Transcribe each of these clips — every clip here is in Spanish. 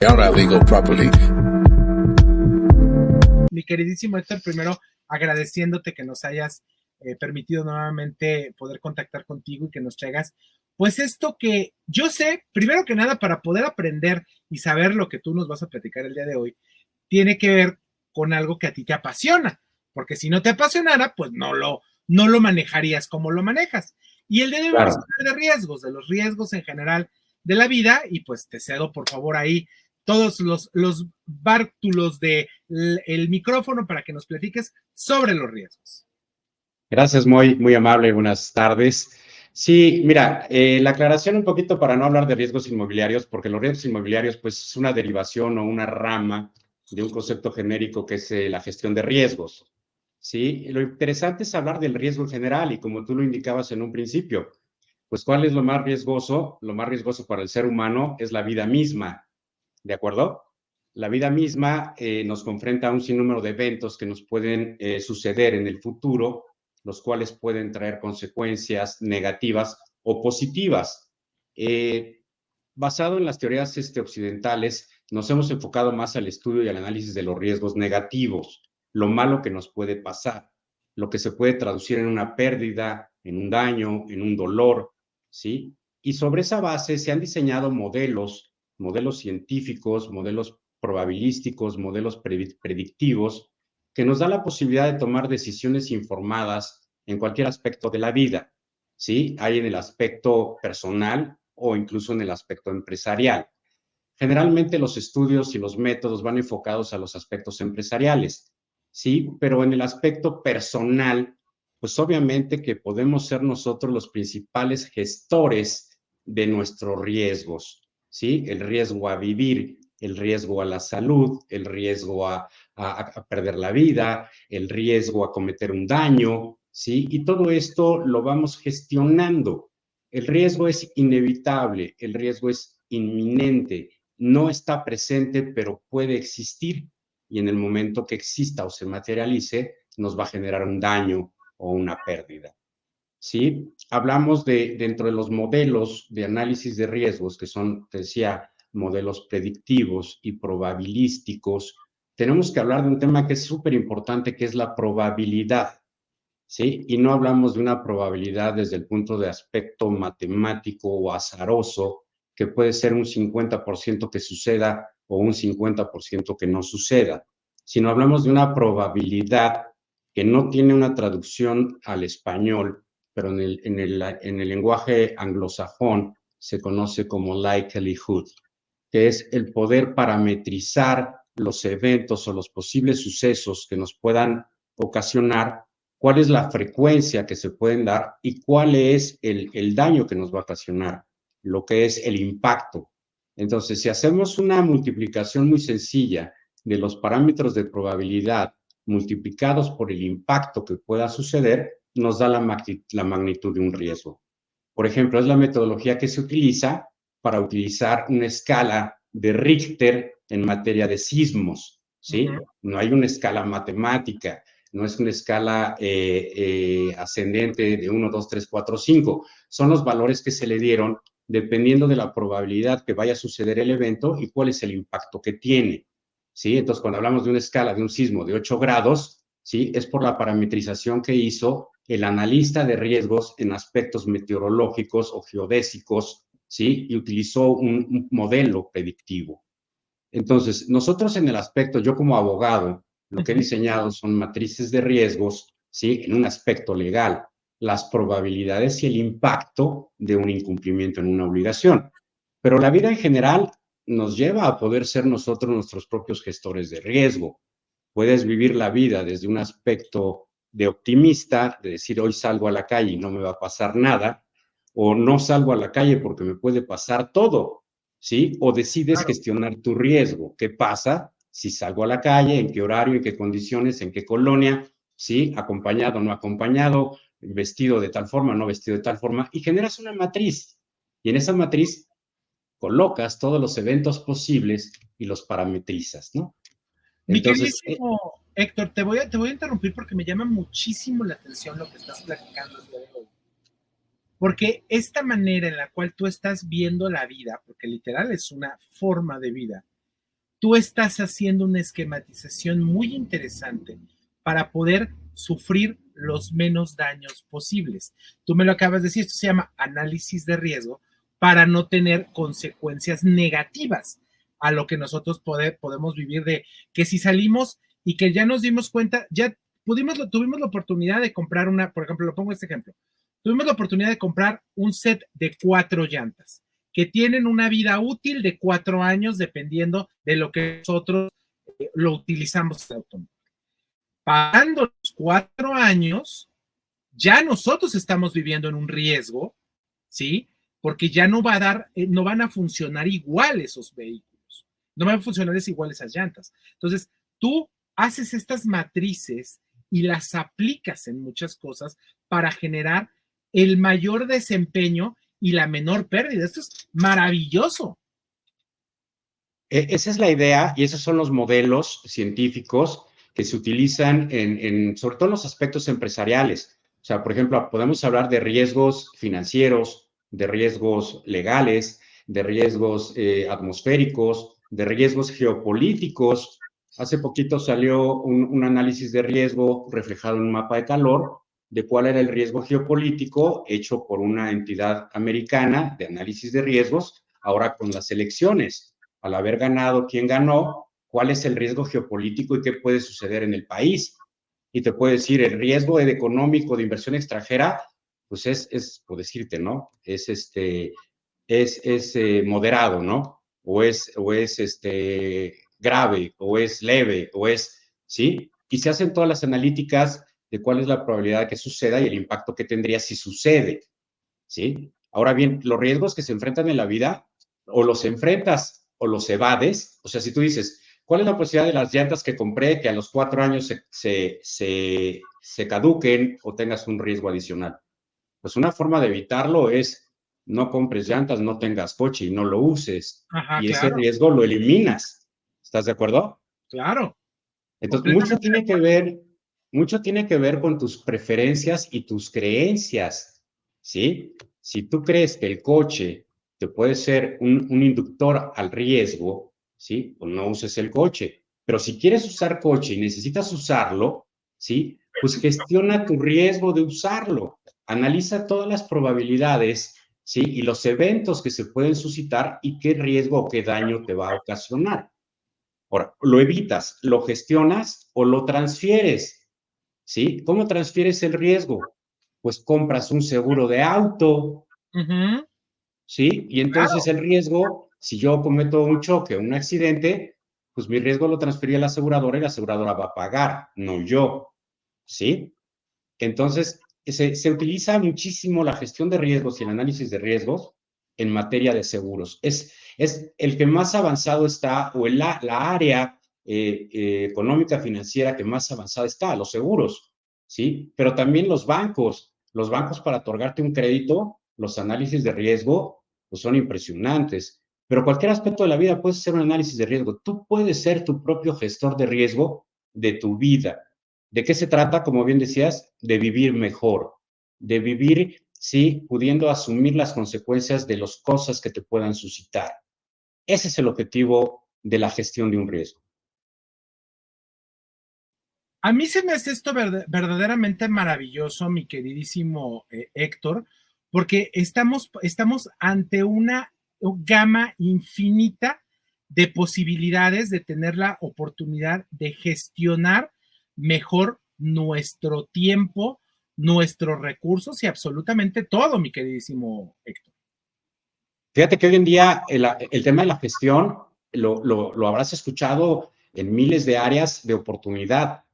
Ahora digo properly. Mi queridísimo Héctor, primero agradeciéndote que nos hayas permitido nuevamente poder contactar contigo y que nos traigas, pues esto que yo sé, primero que nada, para poder aprender y saber lo que tú nos vas a platicar el día de hoy, tiene que ver con algo que a ti te apasiona, porque si no te apasionara, pues no lo manejarías como lo manejas. Y el día de hoy vamos a Claro. hablar de riesgos, de los riesgos en general de la vida, y pues te cedo por favor ahí todos los bártulos del el micrófono para que nos platiques sobre los riesgos. Gracias, muy amable, buenas tardes. Sí, mira, la aclaración un poquito para no hablar de riesgos inmobiliarios, porque los riesgos inmobiliarios pues es una derivación o una rama de un concepto genérico que es la gestión de riesgos. Sí, lo interesante es hablar del riesgo en general y como tú lo indicabas en un principio, pues ¿cuál es lo más riesgoso? Lo más riesgoso para el ser humano es la vida misma, ¿de acuerdo? La vida misma nos confronta a un sinnúmero de eventos que nos pueden suceder en el futuro, los cuales pueden traer consecuencias negativas o positivas. Eh, Basado en las teorías occidentales, nos hemos enfocado más al estudio y al análisis de los riesgos negativos, lo malo que nos puede pasar, lo que se puede traducir en una pérdida, en un daño, en un dolor, ¿sí? Y sobre esa base se han diseñado modelos científicos, modelos probabilísticos, modelos predictivos, que nos da la posibilidad de tomar decisiones informadas en cualquier aspecto de la vida, ¿sí? Hay en el aspecto personal o incluso en el aspecto empresarial. Generalmente los estudios y los métodos van enfocados a los aspectos empresariales, ¿sí? Pero en el aspecto personal, pues obviamente que podemos ser nosotros los principales gestores de nuestros riesgos, ¿sí? El riesgo a vivir, el riesgo a la salud, el riesgo a perder la vida, el riesgo a cometer un daño, ¿sí? Y todo esto lo vamos gestionando. El riesgo es inevitable, el riesgo es inminente, no está presente, pero puede existir y en el momento que exista o se materialice, nos va a generar un daño o una pérdida. ¿Sí? Hablamos dentro de los modelos de análisis de riesgos, que son, te decía, modelos predictivos y probabilísticos, tenemos que hablar de un tema que es súper importante, que es la probabilidad. ¿Sí? Y no hablamos de una probabilidad desde el punto de aspecto matemático o azaroso, que puede ser un 50% que suceda o un 50% que no suceda, sino hablamos de una probabilidad que no tiene una traducción al español, pero en el lenguaje anglosajón se conoce como likelihood, que es el poder parametrizar los eventos o los posibles sucesos que nos puedan ocasionar, cuál es la frecuencia que se pueden dar y cuál es el daño que nos va a ocasionar, lo que es el impacto. Entonces, si hacemos una multiplicación muy sencilla de los parámetros de probabilidad multiplicados por el impacto que pueda suceder, nos da la magnitud de un riesgo. Por ejemplo, es la metodología que se utiliza para utilizar una escala de Richter en materia de sismos, ¿sí? No hay una escala matemática, no es una escala ascendente de 1, 2, 3, 4, 5. Son los valores que se le dieron dependiendo de la probabilidad que vaya a suceder el evento y cuál es el impacto que tiene, ¿sí? Entonces, cuando hablamos de una escala de un sismo de 8 grados, ¿sí? Es por la parametrización que hizo el analista de riesgos en aspectos meteorológicos o geodésicos, ¿sí? Y utilizó un modelo predictivo. Entonces, nosotros en el aspecto, yo como abogado, lo que he diseñado son matrices de riesgos, ¿sí? En un aspecto legal, las probabilidades y el impacto de un incumplimiento en una obligación. Pero la vida en general nos lleva a poder ser nosotros nuestros propios gestores de riesgo. Puedes vivir la vida desde un aspecto de optimista, de decir hoy salgo a la calle y no me va a pasar nada, o no salgo a la calle porque me puede pasar todo, ¿sí? O decides Claro. gestionar tu riesgo. ¿Qué pasa si salgo a la calle? ¿En qué horario? ¿En qué condiciones? ¿En qué colonia? ¿Sí? Acompañado, no acompañado, vestido de tal forma, no vestido de tal forma, y generas una matriz. Y en esa matriz colocas todos los eventos posibles y los parametrizas, ¿no? Mi Entonces, queridísimo Héctor, te voy a interrumpir porque me llama muchísimo la atención lo que estás platicando el día de hoy. Porque esta manera en la cual tú estás viendo la vida, porque literal es una forma de vida, tú estás haciendo una esquematización muy interesante para poder sufrir los menos daños posibles. Tú me lo acabas de decir, esto se llama análisis de riesgo para no tener consecuencias negativas a lo que nosotros podemos vivir de que si salimos y que ya nos dimos cuenta, ya tuvimos la oportunidad de comprar una, por ejemplo, lo pongo este ejemplo, tuvimos la oportunidad de comprar un set de 4 llantas que tienen una vida útil de 4 años dependiendo de lo que nosotros lo utilizamos el automóvil. Pagando los 4 años, ya nosotros estamos viviendo en un riesgo, ¿sí? Porque ya no va a dar, no van a funcionar igual esos vehículos, no van a funcionar igual esas llantas. Entonces, tú haces estas matrices y las aplicas en muchas cosas para generar el mayor desempeño y la menor pérdida. Esto es maravilloso. Esa es la idea y esos son los modelos científicos que se utilizan sobre todo en los aspectos empresariales. O sea, por ejemplo, podemos hablar de riesgos financieros, de riesgos legales, de riesgos atmosféricos, de riesgos geopolíticos. Hace poquito salió un análisis de riesgo reflejado en un mapa de calor de cuál era el riesgo geopolítico hecho por una entidad americana de análisis de riesgos, ahora con las elecciones. Al haber ganado quien ganó, cuál es el riesgo geopolítico y qué puede suceder en el país. Y te puede decir, el riesgo económico de inversión extranjera, pues por decirte, ¿no? Es moderado, ¿no? O es grave, o es leve, ¿sí? Y se hacen todas las analíticas de cuál es la probabilidad de que suceda y el impacto que tendría si sucede, ¿sí? Ahora bien, los riesgos que se enfrentan en la vida, o los enfrentas o los evades. O sea, si tú dices, ¿cuál es la posibilidad de las llantas que compré que a los 4 años se caduquen o tengas un riesgo adicional? Pues una forma de evitarlo es no compres llantas, no tengas coche y no lo uses. Ajá, Y ese claro, riesgo lo eliminas. ¿Estás de acuerdo? claro, Entonces, completamente de acuerdo. mucho tiene que ver con tus preferencias y tus creencias, ¿sí? Si tú crees que el coche te puede ser un inductor al riesgo, ¿sí? Pues no uses el coche. Pero si quieres usar coche y necesitas usarlo, ¿sí? Pues gestiona tu riesgo de usarlo. Analiza todas las probabilidades, ¿sí? Y los eventos que se pueden suscitar y qué riesgo o qué daño te va a ocasionar. Ahora, ¿lo evitas, lo gestionas o lo transfieres? ¿Sí? ¿Cómo transfieres el riesgo? Pues compras un seguro de auto, Ujú, ¿sí? Y entonces claro, el riesgo, si yo cometo un choque o un accidente, pues mi riesgo lo transferí a la aseguradora y la aseguradora va a pagar, no yo, ¿sí? Entonces, se utiliza muchísimo la gestión de riesgos y el análisis de riesgos en materia de seguros. Es el que más avanzado está, o la área económica financiera que más avanzada está, los seguros, ¿sí? Pero también los bancos para otorgarte un crédito, los análisis de riesgo, pues son impresionantes. Pero cualquier aspecto de la vida puede ser un análisis de riesgo. Tú puedes ser tu propio gestor de riesgo de tu vida. ¿De qué se trata? Como bien decías, de vivir mejor, de vivir, sí, pudiendo asumir las consecuencias de las cosas que te puedan suscitar. Ese es el objetivo de la gestión de un riesgo. a mí se me hace esto verdaderamente maravilloso, mi queridísimo Héctor, porque estamos ante una gama infinita de posibilidades de tener la oportunidad de gestionar mejor nuestro tiempo, nuestros recursos y absolutamente todo, mi queridísimo Héctor. Fíjate que hoy en día el tema de la gestión lo habrás escuchado en miles de áreas de oportunidad.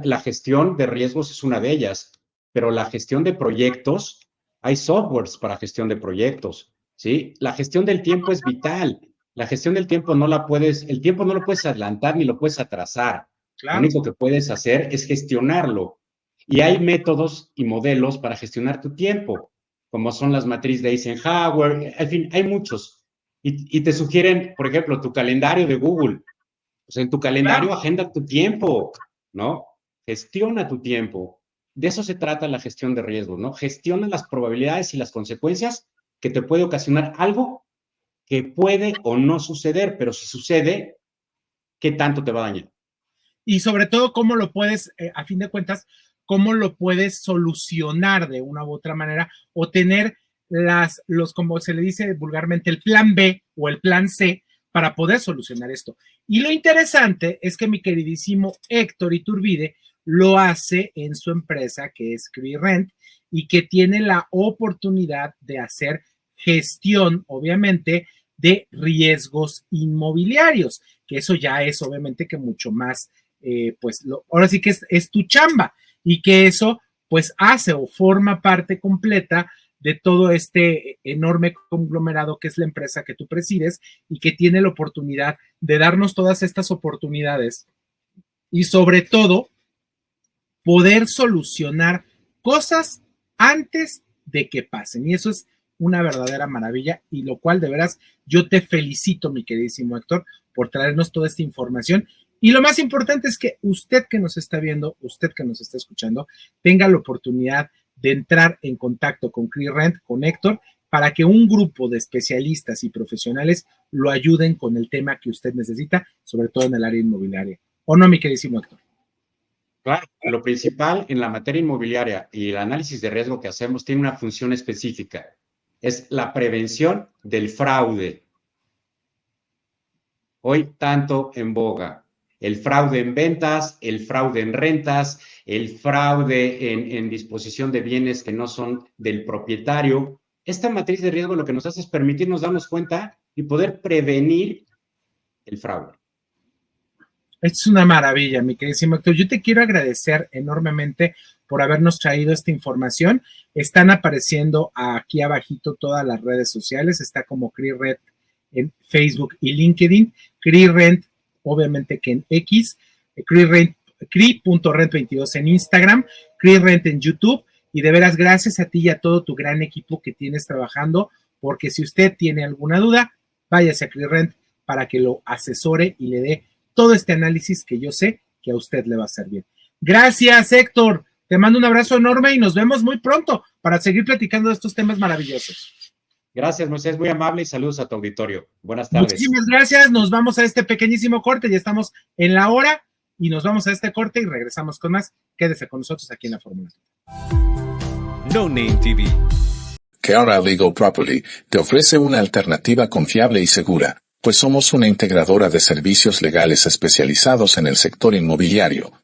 La gestión de riesgos es una de ellas, pero la gestión de proyectos, hay softwares para gestión de proyectos, ¿sí? La gestión del tiempo es vital. La gestión del tiempo el tiempo no lo puedes adelantar ni lo puedes atrasar. Lo Claro, único que puedes hacer es gestionarlo. Y hay métodos y modelos para gestionar tu tiempo como son las matrices de Eisenhower, en fin, hay muchos. Y te sugieren, por ejemplo, tu calendario de Google. O sea, en tu claro. calendario agenda tu tiempo, ¿no? Gestiona tu tiempo. De eso se trata la gestión de riesgos, ¿no? Gestiona las probabilidades y las consecuencias que te puede ocasionar algo que puede o no suceder, pero si sucede, ¿qué tanto te va a dañar? Y sobre todo, cómo lo puedes, a fin de cuentas, cómo lo puedes solucionar de una u otra manera o tener como se le dice vulgarmente, el plan B o el plan C para poder solucionar esto. Y lo interesante es que mi queridísimo Héctor Iturbide lo hace en su empresa que es CreeRent y que tiene la oportunidad de hacer gestión, obviamente, de riesgos inmobiliarios, que eso ya es obviamente que mucho más, pues ahora sí que es tu chamba y que eso pues hace o forma parte completa de todo este enorme conglomerado que es la empresa que tú presides y que tiene la oportunidad de darnos todas estas oportunidades y sobre todo poder solucionar cosas antes de que pasen. Y eso es una verdadera maravilla y lo cual de veras yo te felicito, mi queridísimo Héctor, por traernos toda esta información. Y lo más importante es que usted que nos está viendo, usted que nos está escuchando, tenga la oportunidad de entrar en contacto con CreeRent, con Héctor, para que un grupo de especialistas y profesionales lo ayuden con el tema que usted necesita, sobre todo en el área inmobiliaria. ¿O no, mi queridísimo Héctor? Claro, lo principal en la materia inmobiliaria y el análisis de riesgo que hacemos tiene una función específica. Es la prevención del fraude. Hoy tanto en boga. El fraude en ventas, el fraude en rentas, el fraude en disposición de bienes que no son del propietario. Esta matriz de riesgo lo que nos hace es permitirnos darnos cuenta y poder prevenir el fraude. Es una maravilla, mi queridísimo Héctor. Yo te quiero agradecer enormemente por habernos traído esta información. Están apareciendo aquí abajito todas las redes sociales. Está como CreeRent en Facebook y LinkedIn. CreeRent, obviamente que en X. Cree.rent22 en Instagram. CreeRent en YouTube. Y de veras, gracias a ti y a todo tu gran equipo que tienes trabajando, porque si usted tiene alguna duda, váyase a CreeRent para que lo asesore y le dé todo este análisis que yo sé que a usted le va a servir. Gracias, Héctor. Te mando un abrazo enorme y nos vemos muy pronto para seguir platicando de estos temas maravillosos. Gracias, Moisés, muy amable y saludos a tu auditorio. Buenas tardes. Muchísimas gracias. Nos vamos a este pequeñísimo corte. Ya estamos en la hora y nos vamos a este corte y regresamos con más. Quédese con nosotros aquí en la Fórmula. No Name TV. Kiara Legal Property te ofrece una alternativa confiable y segura, pues somos una integradora de servicios legales especializados en el sector inmobiliario,